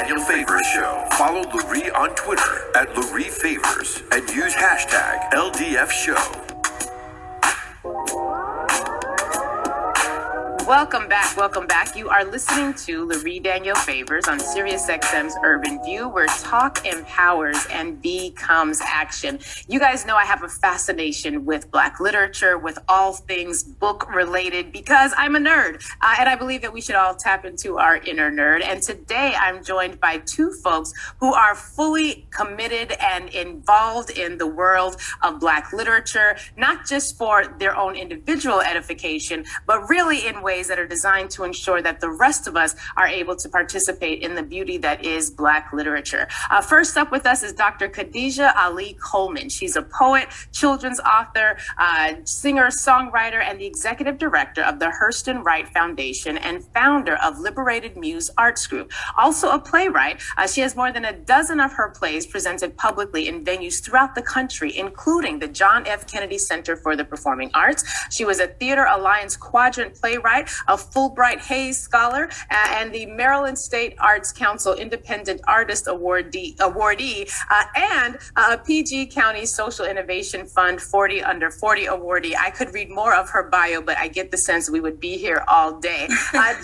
Daniel Favors Show. Follow Lurie on Twitter at Lurie Favors and use hashtag LDF Show. Welcome back. You are listening to Lurie Daniel Favors on SiriusXM's Urban View, where talk empowers and becomes action. You guys know I have a fascination with Black literature, with all things book related, because I'm a nerd. And I believe that we should all tap into our inner nerd. And today I'm joined by two folks who are fully committed and involved in the world of Black literature, not just for their own individual edification, but really in ways that are designed to ensure that the rest of us are able to participate in the beauty that is Black literature. First up with us is Dr. Khadijah Ali-Coleman. She's a poet, children's author, singer, songwriter, and the executive director of the Hurston Wright Foundation and founder of Liberated Muse Arts Group. Also a playwright, she has more than a dozen of her plays presented publicly in venues throughout the country, including the John F. Kennedy Center for the Performing Arts. She was a Theater Alliance Quadrant playwright, a Fulbright Hayes Scholar, and the Maryland State Arts Council Independent Artist Awardee, and a PG County Social Innovation Fund 40 Under 40 awardee. I could read more of her bio, but I get the sense we would be here all day.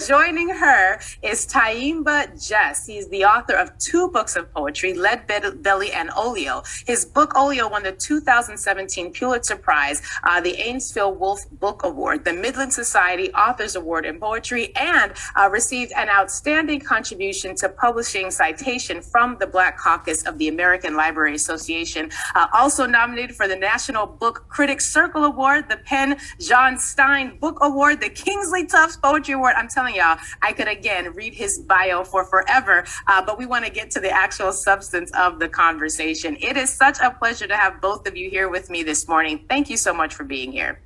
Joining her is Tyehimba Jess. He's the author of 2 books of poetry, Lead Belly and Oleo. His book Oleo won the 2017 Pulitzer Prize, the Ainsfield Wolf Book Award, the Midland Society Authors Award in Poetry, and received an outstanding contribution to publishing citation from the Black Caucus of the American Library Association. Also nominated for the National Book Critics Circle Award, the Penn John Stein Book Award, the Kingsley Tufts Poetry Award. I'm telling y'all, I could again read his bio for forever, but we want to get to the actual substance of the conversation. It is such a pleasure to have both of you here with me this morning. Thank you so much for being here.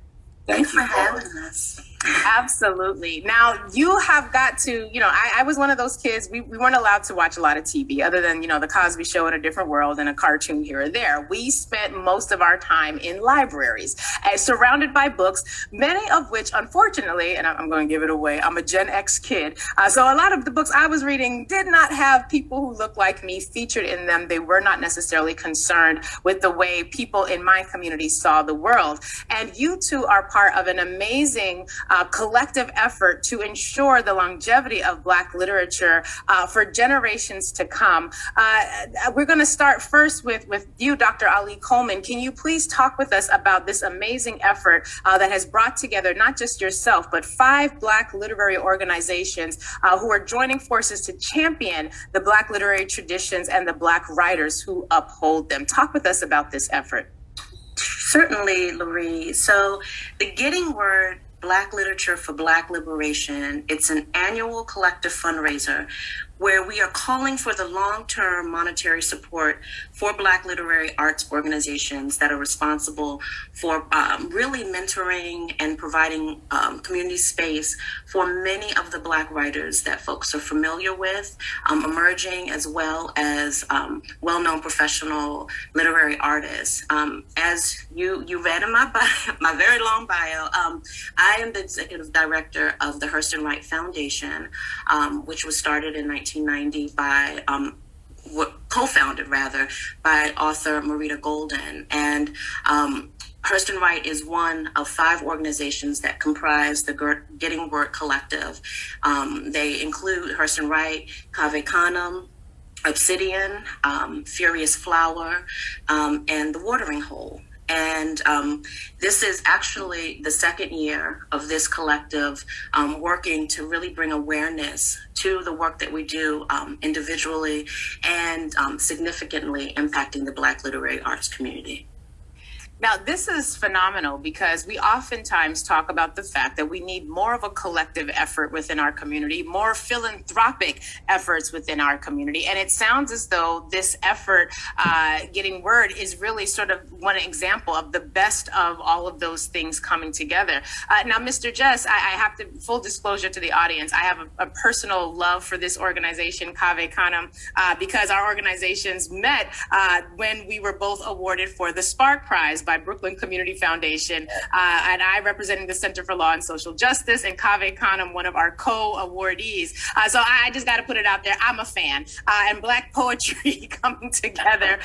Thanks for having us. Absolutely. Now, you have got to, I was one of those kids, we weren't allowed to watch a lot of TV other than, the Cosby Show in a different world and a cartoon here or there. We spent most of our time in libraries, surrounded by books, many of which, unfortunately, and I'm going to give it away, I'm a Gen X kid. So a lot of the books I was reading did not have people who looked like me featured in them. They were not necessarily concerned with the way people in my community saw the world. And you two are part of an amazing collective effort to ensure the longevity of Black literature for generations to come. We're going to start first with you, Dr. Ali-Coleman. Can you please talk with us about this amazing effort that has brought together not just yourself, but 5 Black literary organizations who are joining forces to champion the Black literary traditions and the Black writers who uphold them. Talk with us about this effort. Certainly, Lurie. So the Getting Word Black Literature for Black Liberation, it's an annual collective fundraiser where we are calling for the long-term monetary support for Black literary arts organizations that are responsible for really mentoring and providing community space for many of the Black writers that folks are familiar with, emerging as well as well-known professional literary artists. As you read in my bio, my very long bio, I am the executive director of the Hurston Wright Foundation, which was started in 1990 by co-founded by author Marita Golden. And Hurston Wright is one of 5 organizations that comprise the Getting Word Collective. They include Hurston Wright, Cave Canem, Obsidian, Furious Flower, and The Watering Hole. And this is actually the second year of this collective working to really bring awareness to the work that we do individually and significantly impacting the Black literary arts community. Now, this is phenomenal because we oftentimes talk about the fact that we need more of a collective effort within our community, more philanthropic efforts within our community. And it sounds as though this effort, Getting Word, is really sort of one example of the best of all of those things coming together. Now, Mr. Jess, I have to, full disclosure to the audience, I have a personal love for this organization, Cave Canem, because our organizations met when we were both awarded for the Spark Prize by by Brooklyn Community Foundation, and I representing the Center for Law and Social Justice, and Cave Canem, one of our co-awardees. So I just got to put it out there. I'm a fan, and Black poetry coming together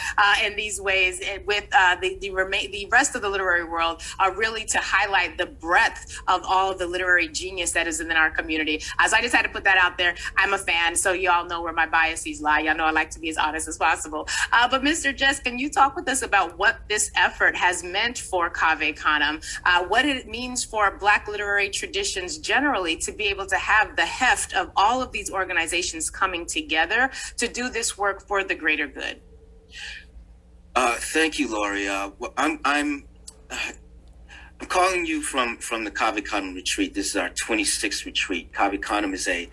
in these ways with the rest of the literary world really to highlight the breadth of all of the literary genius that is in our community. So I just had to put that out there. I'm a fan, so y'all know where my biases lie. Y'all know I like to be as honest as possible. But Mr. Jess, can you talk with us about what this effort has meant for Cave Canem, what it means for Black literary traditions generally to be able to have the heft of all of these organizations coming together to do this work for the greater good? Thank you, Lurie. I'm calling you from the Cave Canem retreat. This is our 26th retreat. Cave Canem is a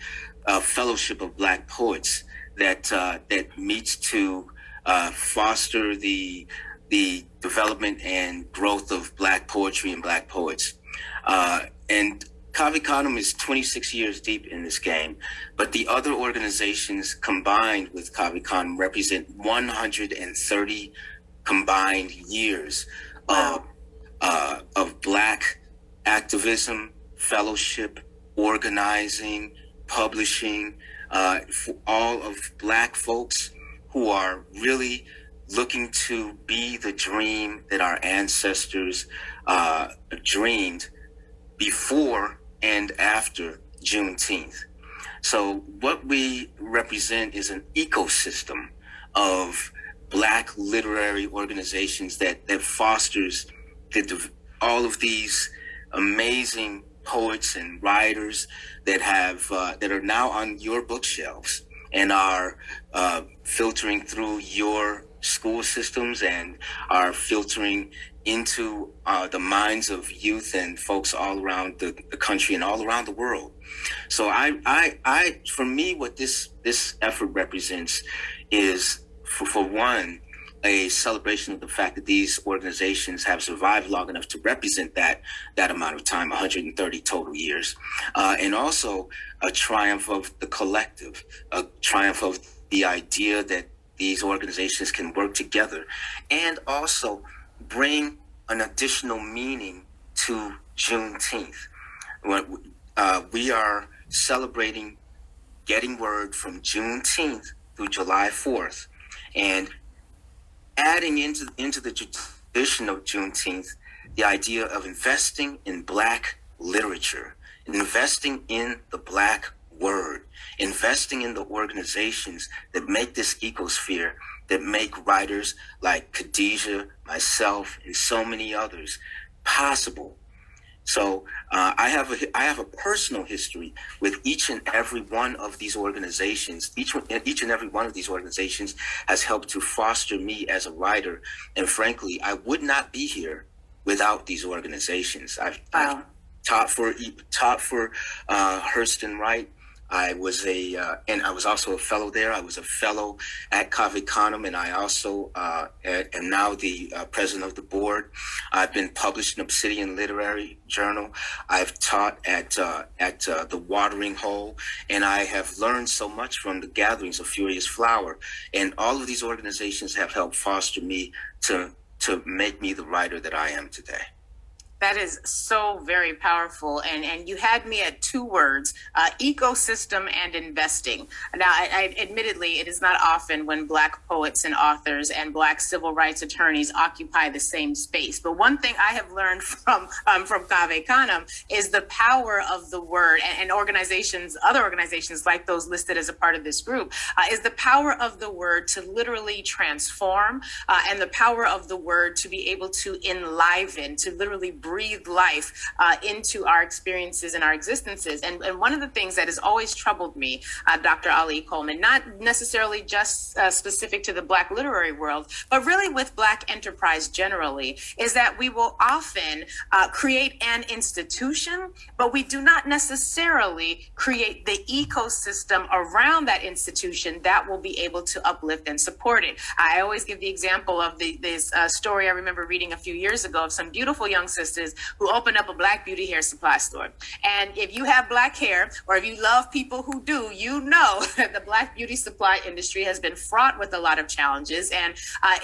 fellowship of Black poets that meets to foster the development and growth of Black poetry and Black poets. And Cave Canem is 26 years deep in this game, but the other organizations combined with Cave Canem represent 130 combined years of Black activism, fellowship, organizing, publishing, for all of Black folks who are really looking to be the dream that our ancestors dreamed before and after Juneteenth. So what we represent is an ecosystem of Black literary organizations that fosters all of these amazing poets and writers that are now on your bookshelves and are filtering through your school systems and are filtering into the minds of youth and folks all around the country and all around the world. So I for me, what this effort represents is, for one, a celebration of the fact that these organizations have survived long enough to represent that amount of time, 130 total years, and also a triumph of the collective, a triumph of the idea that these organizations can work together, and also bring an additional meaning to Juneteenth. We are celebrating getting word from Juneteenth through July 4th, and adding into the tradition of Juneteenth the idea of investing in Black literature, investing in the Black word, investing in the organizations that make this ecosphere, that make writers like Khadijah, myself, and so many others possible. So I have a personal history with each and every one of these organizations. Each and every one of these organizations has helped to foster me as a writer. And frankly, I would not be here without these organizations. I've taught for Hurston, Wright. I was and I was also a fellow there. I was a fellow at Cave Canem, and I also am now the president of the board. I've been published in Obsidian Literary Journal. I've taught at the Watering Hole, and I have learned so much from the gatherings of Furious Flower. And all of these organizations have helped foster me to make me the writer that I am today. That is so very powerful. And you had me at two words, ecosystem and investing. Now, I admittedly, it is not often when Black poets and authors and Black civil rights attorneys occupy the same space. But one thing I have learned from Cave Canem is the power of the word, and organizations, other organizations like those listed as a part of this group, is the power of the word to literally transform, and the power of the word to be able to enliven, to literally breathe life into our experiences and our existences. And one of the things that has always troubled me, Dr. Ali-Coleman, not necessarily just specific to the Black literary world, but really with Black enterprise generally, is that we will often create an institution, but we do not necessarily create the ecosystem around that institution that will be able to uplift and support it. I always give the example of this story I remember reading a few years ago of some beautiful young sisters services who opened up a Black beauty hair supply store. And if you have Black hair, or if you love people who do, you know that the Black beauty supply industry has been fraught with a lot of challenges and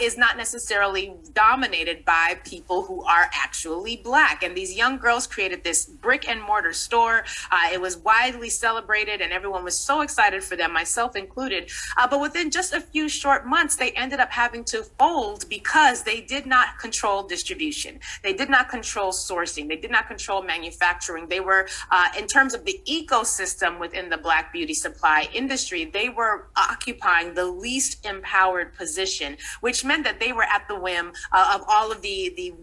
is not necessarily dominated by people who are actually Black. And these young girls created this brick and mortar store. It was widely celebrated and everyone was so excited for them, myself included. But within just a few short months, they ended up having to fold because they did not control distribution. They did not control sourcing. They did not control manufacturing. They were, in terms of the ecosystem within the Black beauty supply industry, they were occupying the least empowered position, which meant that they were at the whim of all of the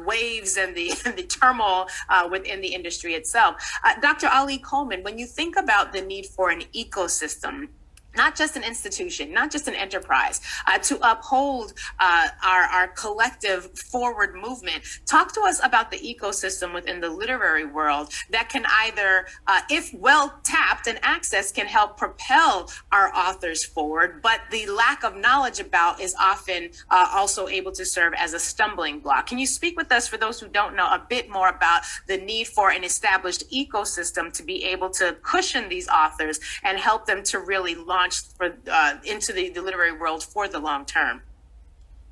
waves and the turmoil within the industry itself. Dr. Ali-Coleman, when you think about the need for an ecosystem, not just an institution, not just an enterprise, to uphold our collective forward movement. Talk to us about the ecosystem within the literary world that can either, if well tapped and accessed, can help propel our authors forward, but the lack of knowledge about is often also able to serve as a stumbling block. Can you speak with us, for those who don't know, a bit more about the need for an established ecosystem to be able to cushion these authors and help them to really launch into the literary world for the long term?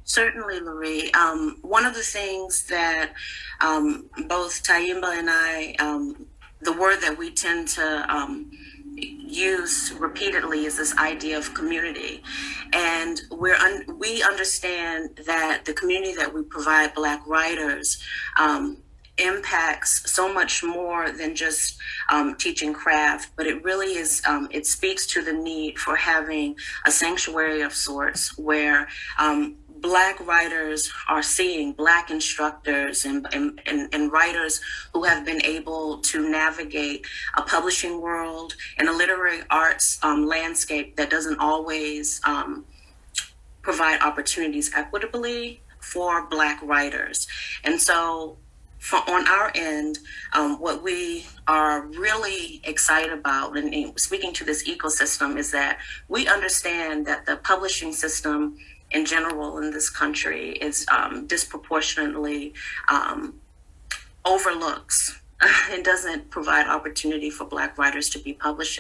Certainly, Lurie. One of the things that both Tyehimba and I, the word that we tend to use repeatedly is this idea of community. And we understand that the community that we provide Black writers impacts so much more than just teaching craft, but it really is, it speaks to the need for having a sanctuary of sorts where Black writers are seeing Black instructors and writers who have been able to navigate a publishing world and a literary arts landscape that doesn't always provide opportunities equitably for Black writers. And so on our end, what we are really excited about, and speaking to this ecosystem, is that we understand that the publishing system in general in this country is disproportionately overlooks. It doesn't provide opportunity for Black writers to be published.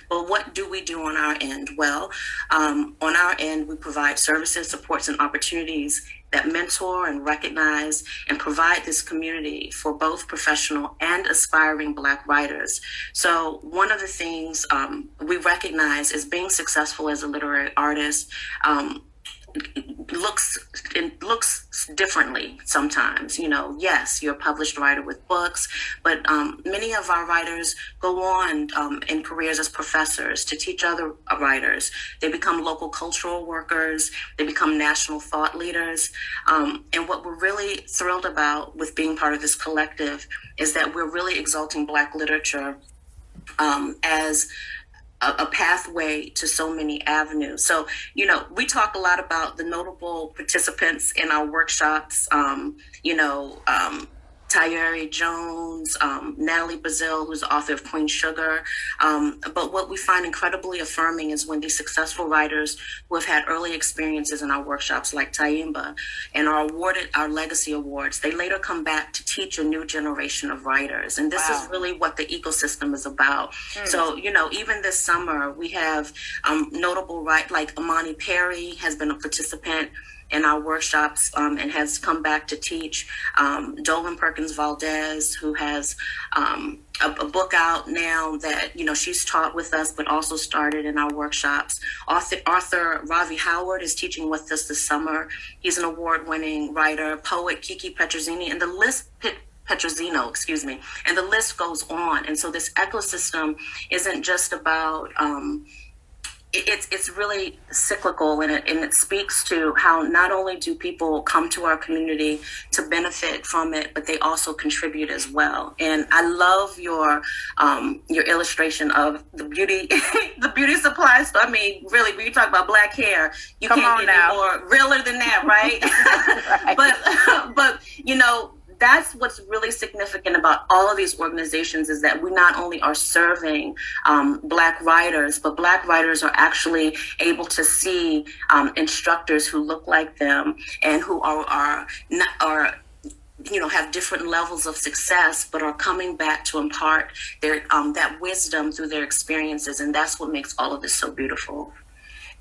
But what do we do on our end? Well, on our end, we provide services, supports, and opportunities that mentor and recognize and provide this community for both professional and aspiring Black writers. So one of the things we recognize is being successful as a literary artist looks differently sometimes. You know, yes, you're a published writer with books, but many of our writers go on in careers as professors to teach other writers. They become local cultural workers. They become national thought leaders. And what we're really thrilled about with being part of this collective is that we're really exalting Black literature as a pathway to so many avenues. So, you know, we talk a lot about the notable participants in our workshops, Tyehimba Jones, Natalie Bazille, who's the author of Queen Sugar. But what we find incredibly affirming is when these successful writers who have had early experiences in our workshops, like Tyehimba, and are awarded our legacy awards, they later come back to teach a new generation of writers. And this is really what the ecosystem is about. So, you know, even this summer, we have notable like Amani Perry has been a participant in our workshops and has come back to teach. Dolan Perkins Valdez, who has a book out now that, you know, she's taught with us, but also started in our workshops. Arthur Ravi Howard is teaching with us this summer. He's an award-winning writer, poet, Kiki Petrozzino, and the list and the list goes on. And so this ecosystem isn't just about it's really cyclical, and it speaks to how not only do people come to our community to benefit from it, but they also contribute as well. And I love your illustration of the beauty supply store. I mean, really, when you talk about Black hair, you can't get any more realer than that, right? Right. But you know, that's what's really significant about all of these organizations, is that we not only are serving Black writers, but Black writers are actually able to see have different levels of success, but are coming back to impart their that wisdom through their experiences, and that's what makes all of this so beautiful.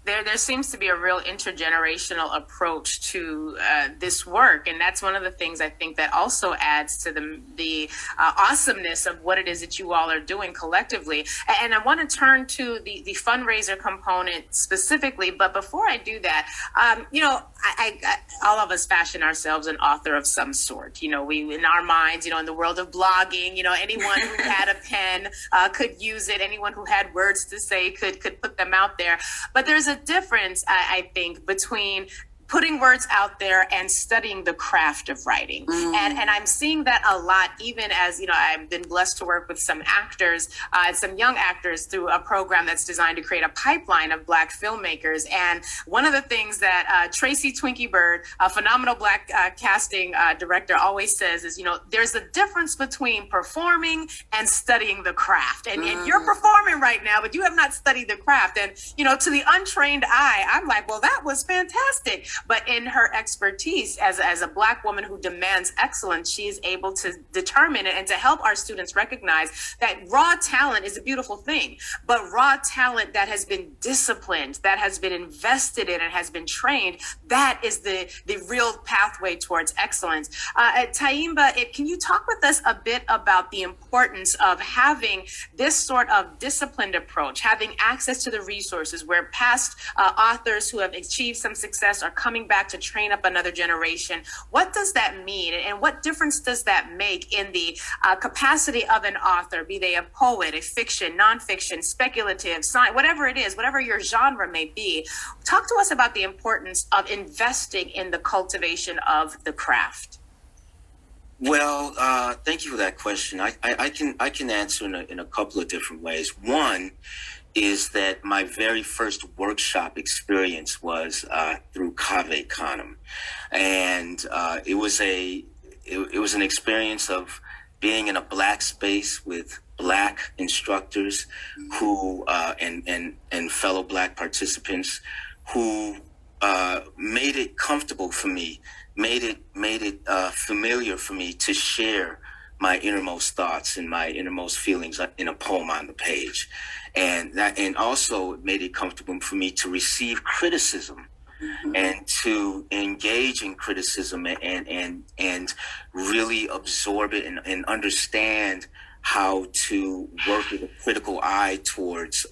There seems to be a real intergenerational approach to this work, and that's one of the things I think that also adds to the awesomeness of what it is that you all are doing collectively. And I want to turn to the fundraiser component specifically, but before I do that, I all of us fashion ourselves an author of some sort. We in our minds, in the world of blogging, anyone who had a pen could use it. Anyone who had words to say could put them out there. But there's a difference, I think, between putting words out there and studying the craft of writing. And I'm seeing that a lot, even as, I've been blessed to work with some actors, some young actors through a program that's designed to create a pipeline of Black filmmakers. And one of the things that Tracy Twinkie Bird, a phenomenal Black casting director, always says is, there's a difference between performing and studying the craft. And you're performing right now, but you have not studied the craft. And, to the untrained eye, I'm like, well, that was fantastic. But in her expertise as a Black woman who demands excellence, she is able to determine it and to help our students recognize that raw talent is a beautiful thing, but raw talent that has been disciplined, that has been invested in and has been trained, that is the real pathway towards excellence. Tyehimba, can you talk with us a bit about the importance of having this sort of disciplined approach, having access to the resources where past authors who have achieved some success are coming back to train up another generation? What does that mean? And what difference does that make in the capacity of an author, be they a poet, a fiction, nonfiction, speculative, science, whatever it is, whatever your genre may be? Talk to us about the importance of investing in the cultivation of the craft. Well, thank you for that question. I can answer in a couple of different ways. One is that my very first workshop experience was through Cave Canem, and it was an experience of being in a Black space with Black instructors who and fellow Black participants who made it comfortable for me, made it familiar for me to share my innermost thoughts and my innermost feelings in a poem on the page. And also made it comfortable for me to receive criticism and to engage in criticism and really absorb it and understand how to work with a critical eye towards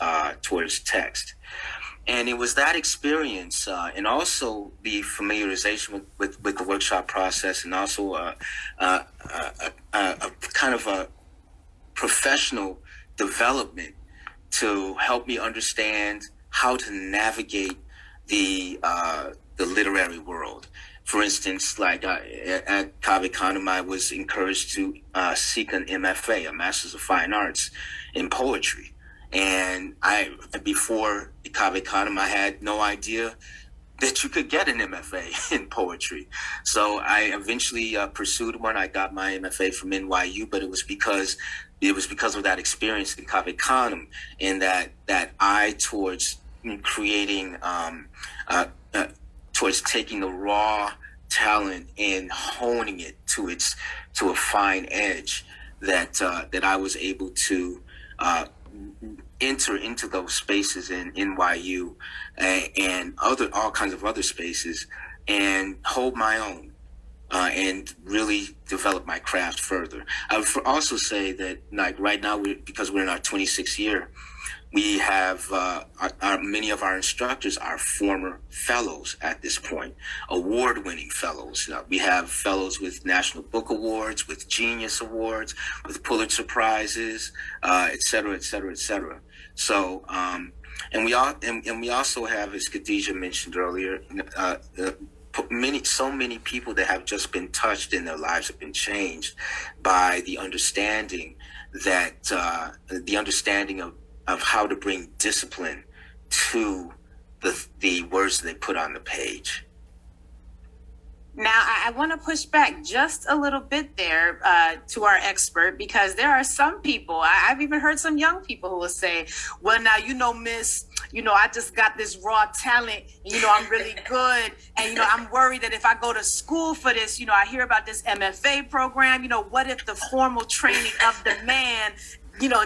text. And it was that experience and also the familiarization with the workshop process, and also a kind of a professional development to help me understand how to navigate the literary world. For instance, like at Cave Canem, I was encouraged to seek an MFA, a Master's of Fine Arts in poetry. And before Cave Canem, I had no idea that you could get an MFA in poetry. So I eventually pursued one. I got my MFA from NYU, but it was because of that experience in Cave Canem and that eye towards creating, towards taking the raw talent and honing it to a fine edge that I was able to enter into those spaces in NYU and all kinds of other spaces and hold my own and really develop my craft further. I would also say that, like, right now, because we're in our 26th year, we have many of our instructors are former fellows at this point, award-winning fellows. We have fellows with National Book Awards, with Genius Awards, with Pulitzer Prizes, et cetera, et cetera, et cetera. So, and we also have, as Khadijah mentioned earlier, so many people that have just been touched and their lives have been changed by the understanding that of how to bring discipline to the words that they put on the page. Now, I want to push back just a little bit there to our expert, because there are some people, I've even heard some young people who will say, well, now, miss, I just got this raw talent, and, I'm really good. And, I'm worried that if I go to school for this, I hear about this MFA program, what if the formal training of the man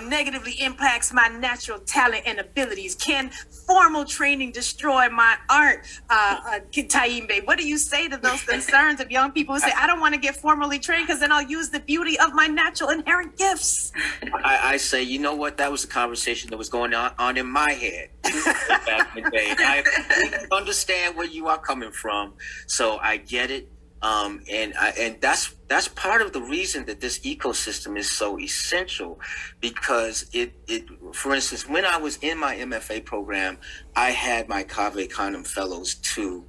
negatively impacts my natural talent and abilities? Can formal training destroy my art? Tyehimba, what do you say to those concerns of young people who say, I don't want to get formally trained because then I'll use the beauty of my natural inherent gifts? I say, you know what? That was a conversation that was going on in my head back in the day. I understand where you are coming from, so I get it. And that's part of the reason that this ecosystem is so essential, because it for instance, when I was in my MFA program, I had my Cave Canem fellows to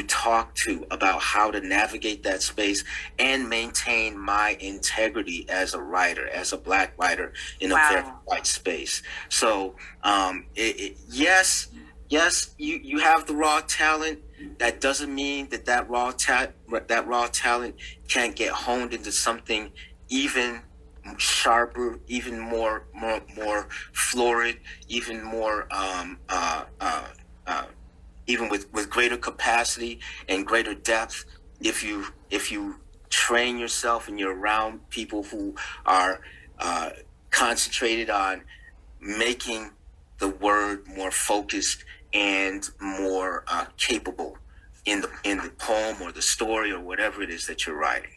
talk to about how to navigate that space and maintain my integrity as a writer, as a Black writer in a very white space. So yes, you have the raw talent. That doesn't mean that raw talent can't get honed into something even sharper, even more florid, even more even with greater capacity and greater depth. If you train yourself and you're around people who are concentrated on making the word more focused and more capable in the poem or the story or whatever it is that you're writing.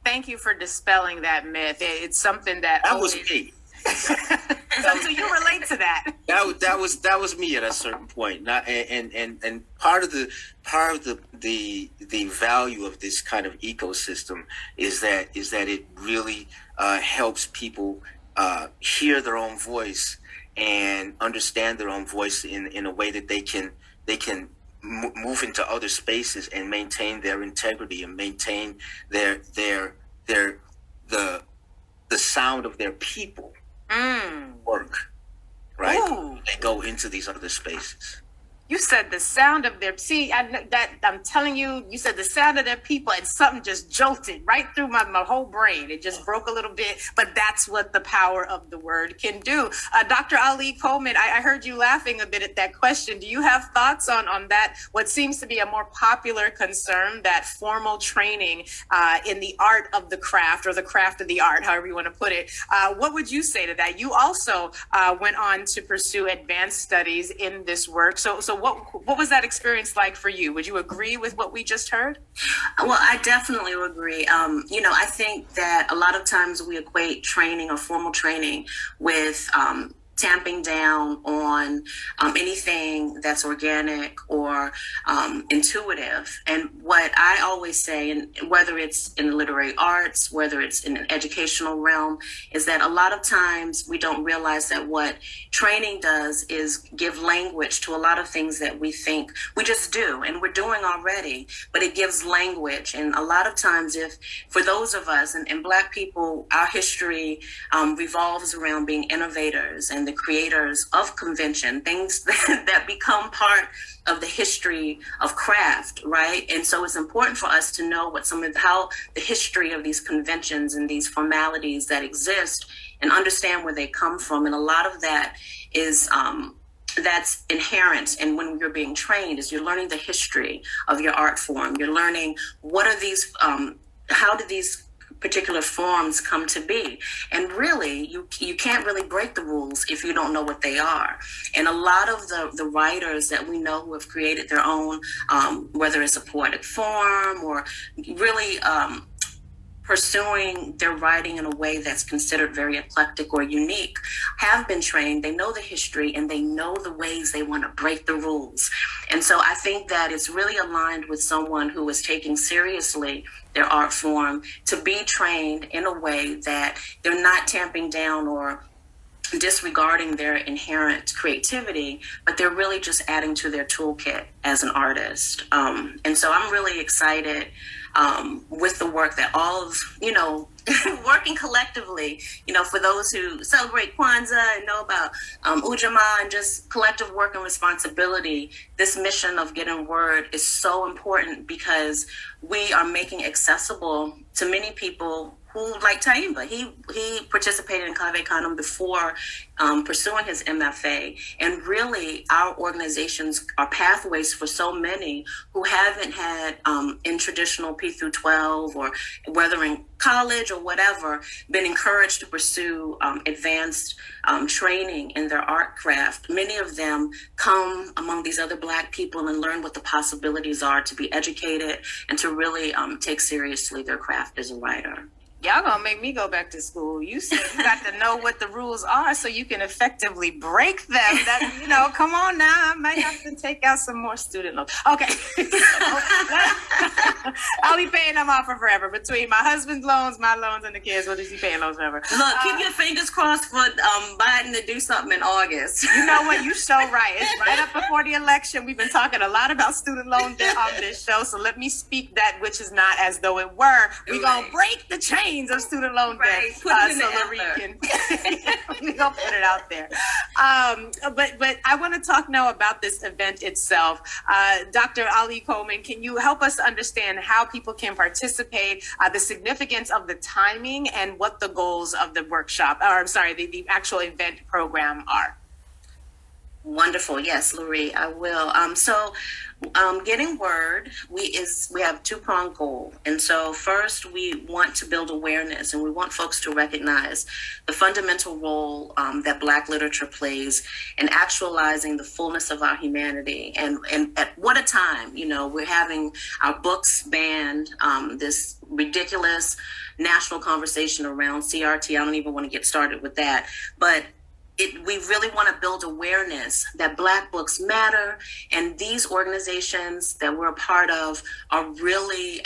Thank you for dispelling that myth. It's something that was me. so you relate to that. That was me at a certain point. And part of the value of this kind of ecosystem is that it really helps people hear their own voice and understand their own voice in a way that they can move into other spaces and maintain their integrity and maintain the sound of their people work, right? Ooh. They go into these other spaces. You said the sound of their, I'm telling you, you said the sound of their people, and something just jolted right through my whole brain. It just broke a little bit, but that's what the power of the word can do. Dr. Ali-Coleman, I heard you laughing a bit at that question. Do you have thoughts on that, what seems to be a more popular concern, that formal training in the art of the craft, or the craft of the art, however you want to put it? What would you say to that? You also went on to pursue advanced studies in this work. So what was that experience like for you? Would you agree with what we just heard? Well, I definitely would agree. I think that a lot of times we equate training or formal training with tamping down on anything that's organic or intuitive. And what I always say, and whether it's in the literary arts, whether it's in an educational realm, is that a lot of times we don't realize that what training does is give language to a lot of things that we think we just do and we're doing already, but it gives language. And a lot of times, if for those of us and Black people, our history revolves around being innovators and the creators of convention, things that become part of the history of craft, right? And so it's important for us to know how the history of these conventions and these formalities that exist, and understand where they come from. And a lot of that is that's inherent. And when you're being trained, is you're learning the history of your art form. You're learning what are these, how did these particular forms come to be? And really, you can't really break the rules if you don't know what they are. And a lot of the writers that we know who have created their own, whether it's a poetic form or really pursuing their writing in a way that's considered very eclectic or unique, have been trained. They know the history and they know the ways they want to break the rules. And so I think that it's really aligned with someone who is taking seriously their art form to be trained in a way that they're not tamping down or disregarding their inherent creativity, but they're really just adding to their toolkit as an artist. And so I'm really excited with the work that all of, working collectively, for those who celebrate Kwanzaa and know about Ujamaa and just collective work and responsibility, this mission of getting word is so important because we are making accessible to many people who, like Tyehimba, he participated in Cave Canem before pursuing his MFA. And really, our organizations are pathways for so many who haven't had, in traditional P through 12, or whether in college or whatever, been encouraged to pursue advanced training in their art craft. Many of them come among these other Black people and learn what the possibilities are to be educated and to really take seriously their craft as a writer. Y'all gonna make me go back to school. You said you got to know what the rules are so you can effectively break them. That, come on now. I might have to take out some more student loans. Okay. I'll be paying them off for forever. Between my husband's loans, my loans, and the kids, we'll just be paying loans forever. Look, keep your fingers crossed for Biden to do something in August. You know what? You're so right. It's right up before the election. We've been talking a lot about student loan debt on this show, so let me speak that which is not as though it were. We're going to break the chain of student loan debt, so Lurie can we gonna put it out there. But I want to talk now about this event itself. Dr. Ali-Coleman, can you help us understand how people can participate, the significance of the timing, and what the goals of the workshop, or I'm sorry, the actual event program are? Wonderful. Yes, Lurie, I will. Getting word, we have a two-pronged goal. And so first, we want to build awareness, and we want folks to recognize the fundamental role that Black literature plays in actualizing the fullness of our humanity. And at what a time, we're having our books banned, this ridiculous national conversation around CRT. I don't even want to get started with that. But we really want to build awareness that Black books matter, and these organizations that we're a part of are really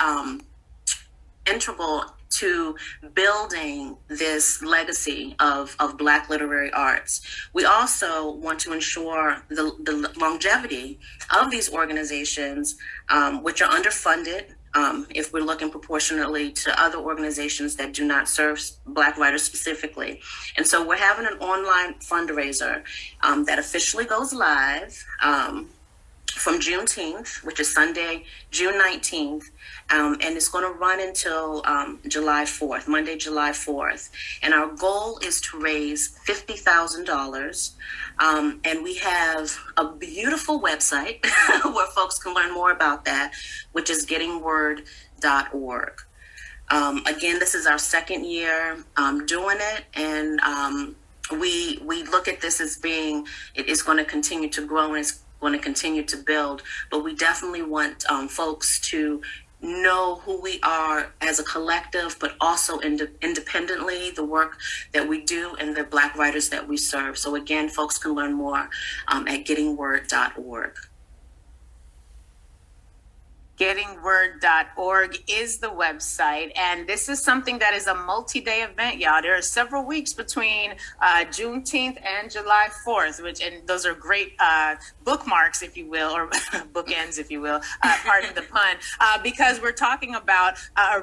integral to building this legacy of Black literary arts. We also want to ensure the longevity of these organizations, which are underfunded, if we're looking proportionately to other organizations that do not serve Black writers specifically. And so we're having an online fundraiser that officially goes live from Juneteenth, which is Sunday, June 19th, and it's going to run until July 4th, Monday, July 4th. And our goal is to raise $50,000. And we have a beautiful website where folks can learn more about that, which is gettingword.org. Again, this is our second year doing it, and we look at this as being, it is going to continue to grow, and it's going to continue to build, but we definitely want folks to know who we are as a collective, but also independently, the work that we do and the Black writers that we serve. So again, folks can learn more at gettingword.org. Gettingword.org is the website, and this is something that is a multi-day event, y'all. There are several weeks between Juneteenth and July 4th, and those are great bookmarks, if you will, or bookends, if you will, pardon the pun, because we're talking about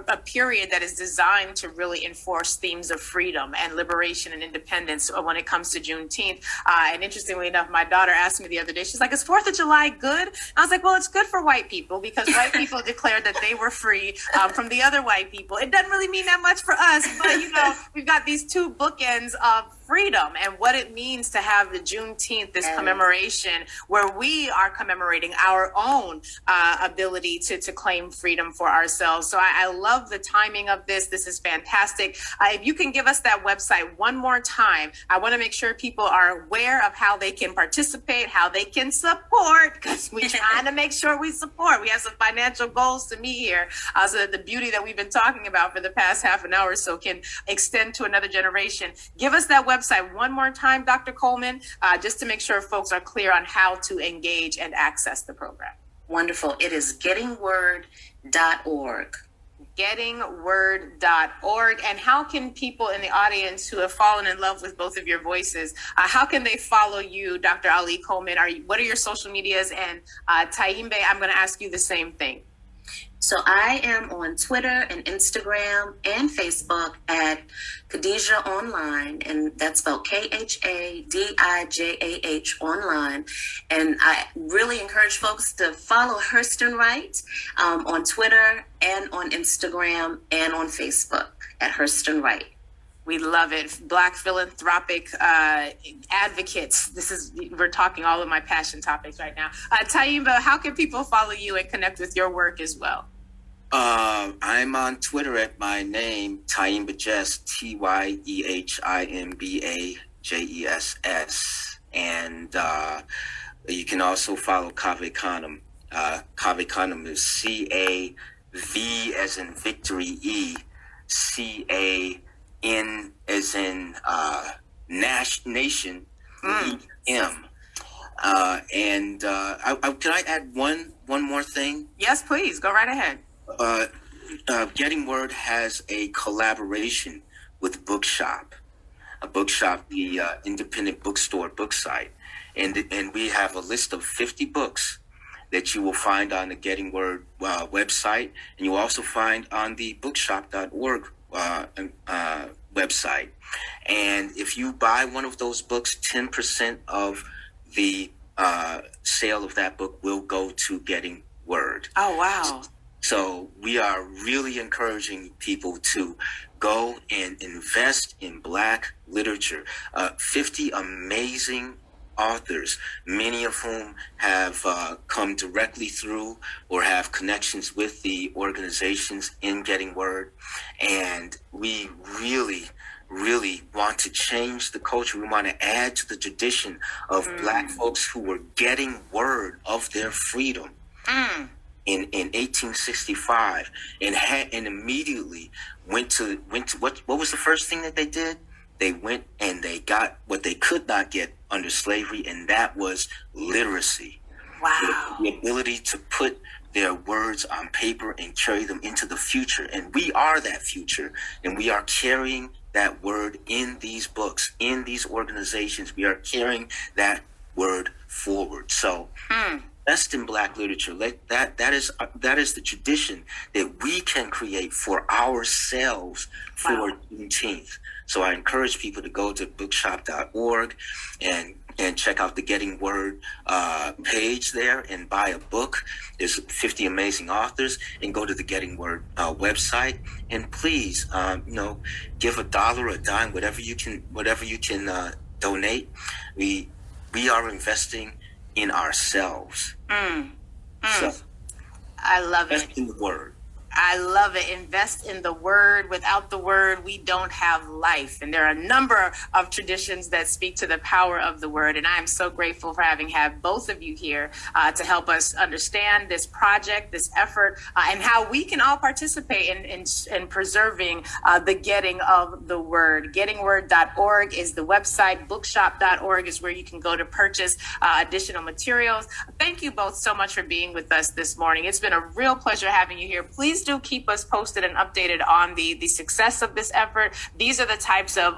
a period that is designed to really enforce themes of freedom and liberation and independence when it comes to Juneteenth. And interestingly enough, my daughter asked me the other day, she's like, is 4th of July good? I was like, well, it's good for white people because white people declared that they were free from the other white people. It doesn't really mean that much for us, but we've got these two bookends of freedom and what it means to have the Juneteenth, this commemoration where we are commemorating our own ability to claim freedom for ourselves. So I love the timing of this. This is fantastic. If you can give us that website one more time, I want to make sure people are aware of how they can participate, how they can support, because we're trying to make sure we support. We have some financial goals to meet here. So the beauty that we've been talking about for the past half an hour or so can extend to another generation. Give us that website one more time, Dr. Coleman, just to make sure folks are clear on how to engage and access the program. Wonderful. It is gettingword.org. Gettingword.org. And how can people in the audience who have fallen in love with both of your voices, how can they follow you, Dr. Ali-Coleman? What are your social medias? And Tyehimba, I'm going to ask you the same thing. So I am on Twitter and Instagram and Facebook at Khadijah Online, and that's spelled Khadijah Online. And I really encourage folks to follow Hurston Wright on Twitter and on Instagram and on Facebook at Hurston Wright. We love it. Black philanthropic advocates. We're talking all of my passion topics right now. Tyehimba, how can people follow you and connect with your work as well? I'm on Twitter at my name, Tyehimba Jess, TYEHIMBAJESS. And you can also follow Cave Canem. Cave Canem is CAV as in victory, CAN as in nation, EM. Can I add one more thing? Yes, please. Go right ahead. Getting Word has a collaboration with Bookshop, the independent bookstore book site, and we have a list of 50 books that you will find on the Getting Word website, and you'll also find on the bookshop.org website. And if you buy one of those books, 10% of the sale of that book will go to Getting Word. Oh, wow. So we are really encouraging people to go and invest in Black literature. 50 amazing authors, many of whom have come directly through or have connections with the organizations in Getting Word. And we really want to change the culture. We want to add to the tradition of Black folks who were getting word of their freedom. In 1865, and immediately went to what was the first thing that they did? They went and they got what they could not get under slavery, and that was literacy. Wow. The ability to put their words on paper and carry them into the future. And we are that future, and we are carrying that word in these books, in these organizations. We are carrying that word forward. So invest in Black literature. That is the tradition that we can create for ourselves for Juneteenth. So I encourage people to go to bookshop.org and check out the Getting Word page there and buy a book. There's 50 amazing authors, and go to the Getting Word website, and please give $1, a dime, whatever you can donate. We are investing in ourselves. So I love it. Invest in the Word. I love it. Invest in the Word. Without the Word, we don't have life. And there are a number of traditions that speak to the power of the Word. And I am so grateful for having had both of you here to help us understand this project, this effort, and how we can all participate in preserving the getting of the Word. Gettingword.org is the website. Bookshop.org is where you can go to purchase additional materials. Thank you both so much for being with us this morning. It's been a real pleasure having you here. Please do keep us posted and updated on the success of this effort. These are the types of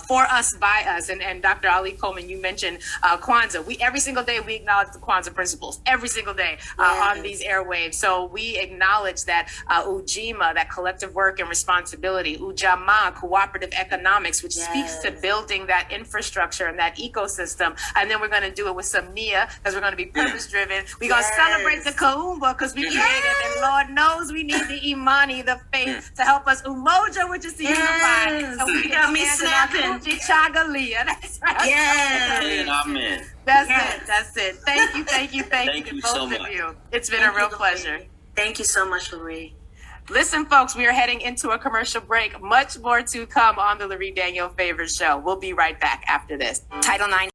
for us, by us. And Dr. Ali-Coleman, you mentioned Kwanzaa. Every single day we acknowledge the Kwanzaa principles, every single day on these airwaves. So we acknowledge that Ujima, that collective work and responsibility, Ujamaa, cooperative economics, which speaks to building that infrastructure and that ecosystem. And then we're going to do it with some Nia, because we're going to be purpose driven. We're going to celebrate the Kaumba, because we created, and Lord knows we need the Imani, the faith, to help us Umoja, which is to unify. So we got me snapping. Chagalia. That's right. Yes. Amen. That's it. Thank you Thank to you both so of much. you. It's been a real pleasure. Thank you so much, Lurie. Listen, folks, we are heading into a commercial break. Much more to come on the Lurie Daniel Favors Show. We'll be right back after this. Title IX.